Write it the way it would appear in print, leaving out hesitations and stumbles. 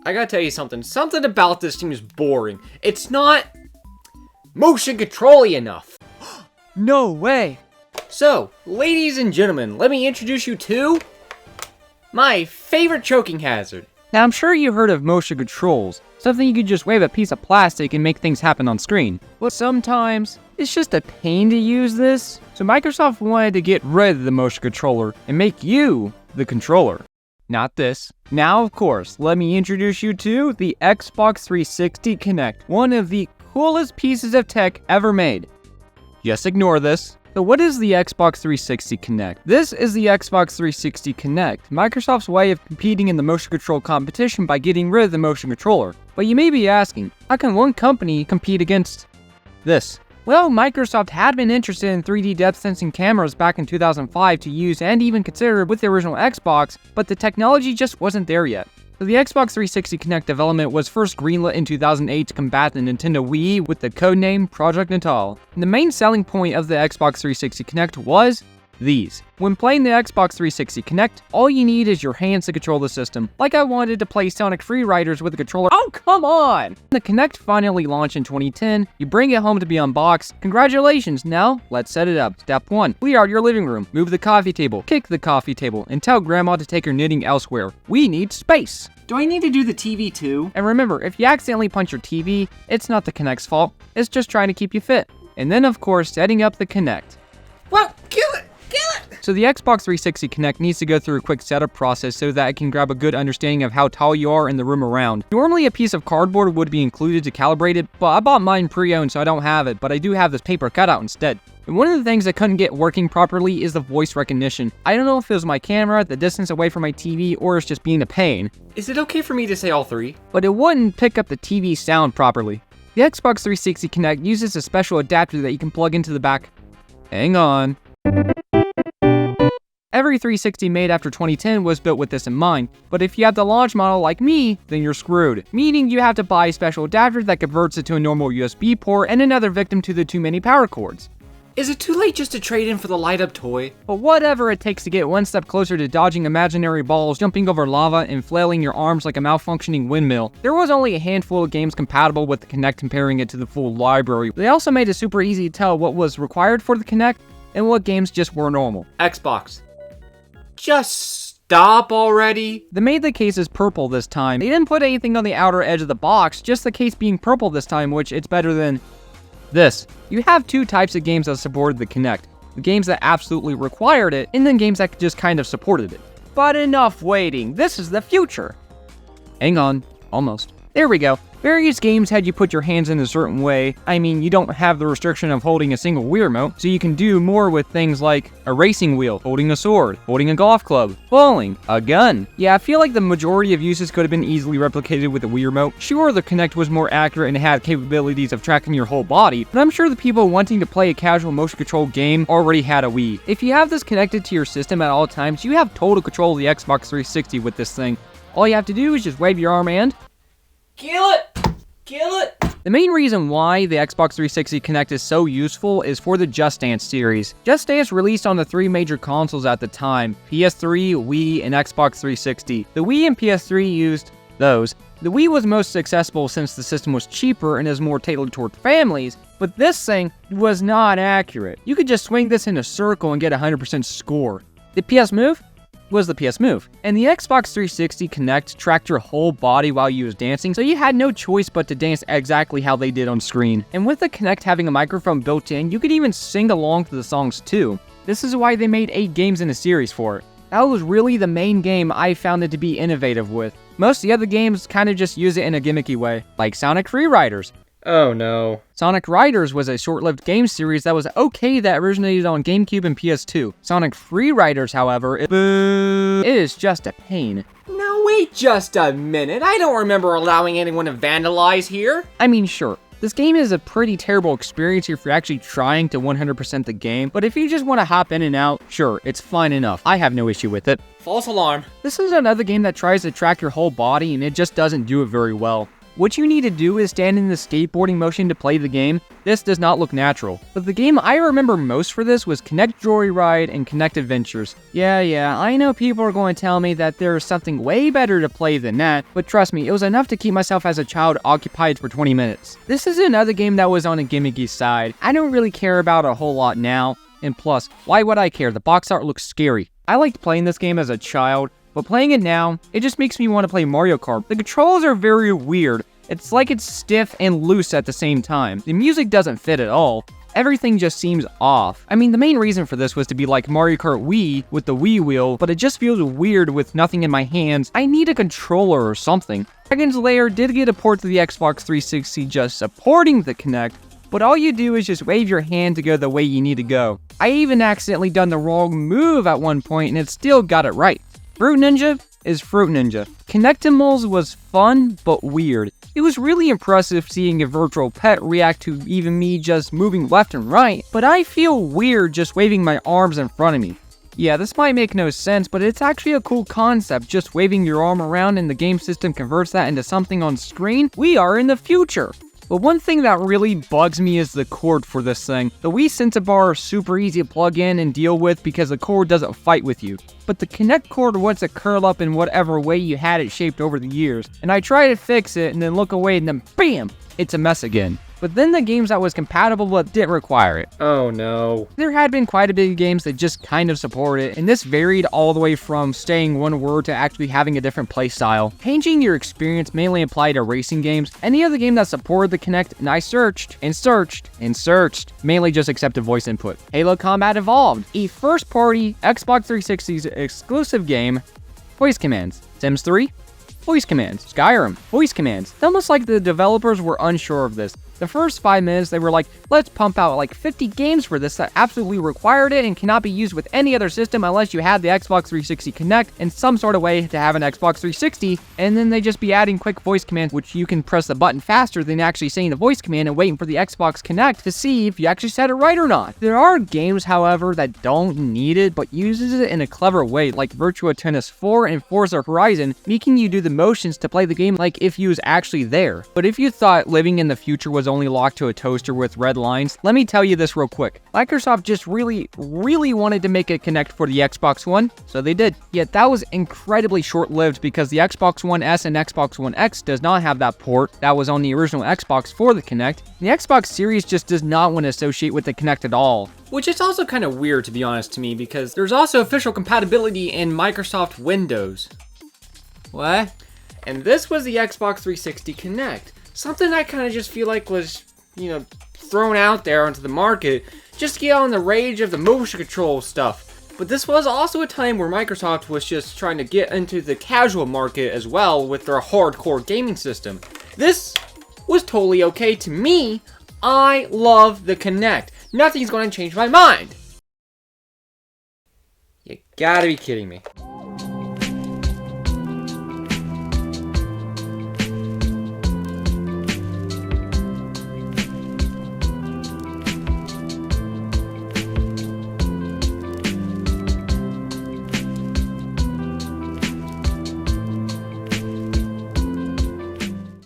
I gotta tell you something. Something about this thing is boring. It's not motion control-y enough. No way! So, ladies and gentlemen, let me introduce you to my favorite choking hazard. Now, I'm sure you heard of motion controls, something you could just wave a piece of plastic and make things happen on screen. But sometimes, it's just a pain to use this, so Microsoft wanted to get rid of the motion controller and make you the controller. Not this. Now, of course, let me introduce you to the Xbox 360 Kinect, one of the coolest pieces of tech ever made. Just ignore this. So what is the Xbox 360 Kinect? This is the Xbox 360 Kinect, Microsoft's way of competing in the motion control competition by getting rid of the motion controller. But you may be asking, how can one company compete against this? Well, Microsoft had been interested in 3D depth sensing cameras back in 2005 to use and even consider with the original Xbox, but the technology just wasn't there yet. So the Xbox 360 Kinect development was first greenlit in 2008 to combat the Nintendo Wii with the codename Project Natal. And the main selling point of the Xbox 360 Kinect was these. When playing the Xbox 360 Kinect, all you need is your hands to control the system. Like I wanted to play Sonic Free Riders with a controller. Oh, come on! The Kinect finally launched in 2010. You bring it home to be unboxed. Congratulations, now let's set it up. Step 1. Clear out your living room. Move the coffee table. Kick the coffee table. And tell grandma to take her knitting elsewhere. We need space. Do I need to do the TV too? And remember, if you accidentally punch your TV, it's not the Kinect's fault. It's just trying to keep you fit. And then, of course, setting up the Kinect. Well, kill it! Kill it! So the Xbox 360 Kinect needs to go through a quick setup process so that it can grab a good understanding of how tall you are in the room around. Normally a piece of cardboard would be included to calibrate it, but I bought mine pre-owned so I don't have it, but I do have this paper cutout instead. And one of the things I couldn't get working properly is the voice recognition. I don't know if it was my camera, the distance away from my TV, or it's just being a pain. Is it okay for me to say all three? But it wouldn't pick up the TV sound properly. The Xbox 360 Kinect uses a special adapter that you can plug into the back. Hang on. Every 360 made after 2010 was built with this in mind, but if you have the launch model like me, then you're screwed. Meaning you have to buy a special adapter that converts it to a normal USB port and another victim to the too many power cords. Is it too late just to trade in for the light-up toy? But whatever it takes to get one step closer to dodging imaginary balls, jumping over lava, and flailing your arms like a malfunctioning windmill, there was only a handful of games compatible with the Kinect comparing it to the full library. They also made it super easy to tell what was required for the Kinect and what games just were normal. Xbox. Just stop already. They made the cases purple this time. They didn't put anything on the outer edge of the box, just the case being purple this time, which it's better than this. You have two types of games that supported the Kinect. The games that absolutely required it, and then games that just kind of supported it. But enough waiting, this is the future. Hang on, almost. There we go. Various games had you put your hands in a certain way. I mean, you don't have the restriction of holding a single Wii remote, so you can do more with things like a racing wheel, holding a sword, holding a golf club, bowling, a gun. Yeah, I feel like the majority of uses could have been easily replicated with the Wii remote. Sure, the Kinect was more accurate and had capabilities of tracking your whole body, but I'm sure the people wanting to play a casual motion control game already had a Wii. If you have this connected to your system at all times, you have total control of the Xbox 360 with this thing. All you have to do is just wave your arm and Kill it! Kill it! The main reason why the Xbox 360 Kinect is so useful is for the Just Dance series. Just Dance released on the three major consoles at the time, PS3, Wii, and Xbox 360. The Wii and PS3 used those. The Wii was most accessible since the system was cheaper and is more tailored toward families, but this thing was not accurate. You could just swing this in a circle and get a 100% score. The PS Move was the PS Move. And the Xbox 360 Kinect tracked your whole body while you was dancing, so you had no choice but to dance exactly how they did on screen. And with the Kinect having a microphone built in, you could even sing along to the songs too. This is why they made 8 games in a series for it. That was really the main game I found it to be innovative with. Most of the other games kind of just use it in a gimmicky way, like Sonic Free Riders. Oh no. Sonic Riders was a short-lived game series that was okay that originated on GameCube and PS2. Sonic Free Riders, however, it is just a pain. Now wait just a minute, I don't remember allowing anyone to vandalize here. I mean, sure, this game is a pretty terrible experience if you're actually trying to 100% the game, but if you just want to hop in and out, sure, it's fine enough. I have no issue with it. False alarm. This is another game that tries to track your whole body and it just doesn't do it very well. What you need to do is stand in the skateboarding motion to play the game. This does not look natural. But the game I remember most for this was Kinect Joyride and Kinect Adventures. Yeah, I know people are going to tell me that there is something way better to play than that, but trust me, it was enough to keep myself as a child occupied for 20 minutes. This is another game that was on a gimmicky side. I don't really care about a whole lot now, and plus, why would I care? The box art looks scary. I liked playing this game as a child, but playing it now, it just makes me want to play Mario Kart. The controls are very weird. It's like it's stiff and loose at the same time. The music doesn't fit at all. Everything just seems off. I mean, the main reason for this was to be like Mario Kart Wii with the Wii wheel, but it just feels weird with nothing in my hands. I need a controller or something. Dragon's Lair did get a port to the Xbox 360 just supporting the Kinect, but all you do is just wave your hand to go the way you need to go. I even accidentally done the wrong move at one point and it still got it right. Fruit Ninja is Fruit Ninja. Kinectimals was fun, but weird. It was really impressive seeing a virtual pet react to even me just moving left and right, but I feel weird just waving my arms in front of me. Yeah, this might make no sense, but it's actually a cool concept, just waving your arm around and the game system converts that into something on screen. We are in the future! But one thing that really bugs me is the cord for this thing. The Wii Sensa bar is super easy to plug in and deal with because the cord doesn't fight with you. But the Kinect cord wants to curl up in whatever way you had it shaped over the years. And I try to fix it and then look away and then BAM! It's a mess again. But then the games that was compatible but didn't require it. Oh no. There had been quite a bit of games that just kind of support it, and this varied all the way from staying one word to actually having a different play style. Changing your experience mainly applied to racing games. Any other game that supported the Kinect, and I searched, mainly just accepted voice input. Halo Combat Evolved, a first-party Xbox 360's exclusive game. Voice commands. Sims 3? Voice commands. Skyrim, voice commands. It's almost like the developers were unsure of this. The first 5 minutes, they were like, let's pump out like 50 games for this that absolutely required it and cannot be used with any other system unless you had the Xbox 360 Kinect in some sort of way to have an Xbox 360, and then they just be adding quick voice commands, which you can press the button faster than actually saying the voice command and waiting for the Xbox Kinect to see if you actually said it right or not. There are games, however, that don't need it, but uses it in a clever way, like Virtua Tennis 4 and Forza Horizon, making you do the motions to play the game like if you was actually there. But if you thought living in the future was only locked to a toaster with red lines, let me tell you this real quick. Microsoft just really wanted to make a Kinect for the Xbox One, so they did. Yet that was incredibly short-lived because the Xbox One S and Xbox One X does not have that port that was on the original Xbox for the Kinect. The Xbox Series just does not want to associate with the Kinect at all. Which is also kind of weird, to be honest, to me, because there's also official compatibility in Microsoft Windows. What? And this was the Xbox 360 Kinect. Something I kind of just feel like was, thrown out there onto the market just to get on the rage of the motion control stuff. But this was also a time where Microsoft was just trying to get into the casual market as well with their hardcore gaming system. This was totally okay to me. I love the Kinect. Nothing's going to change my mind. You gotta be kidding me.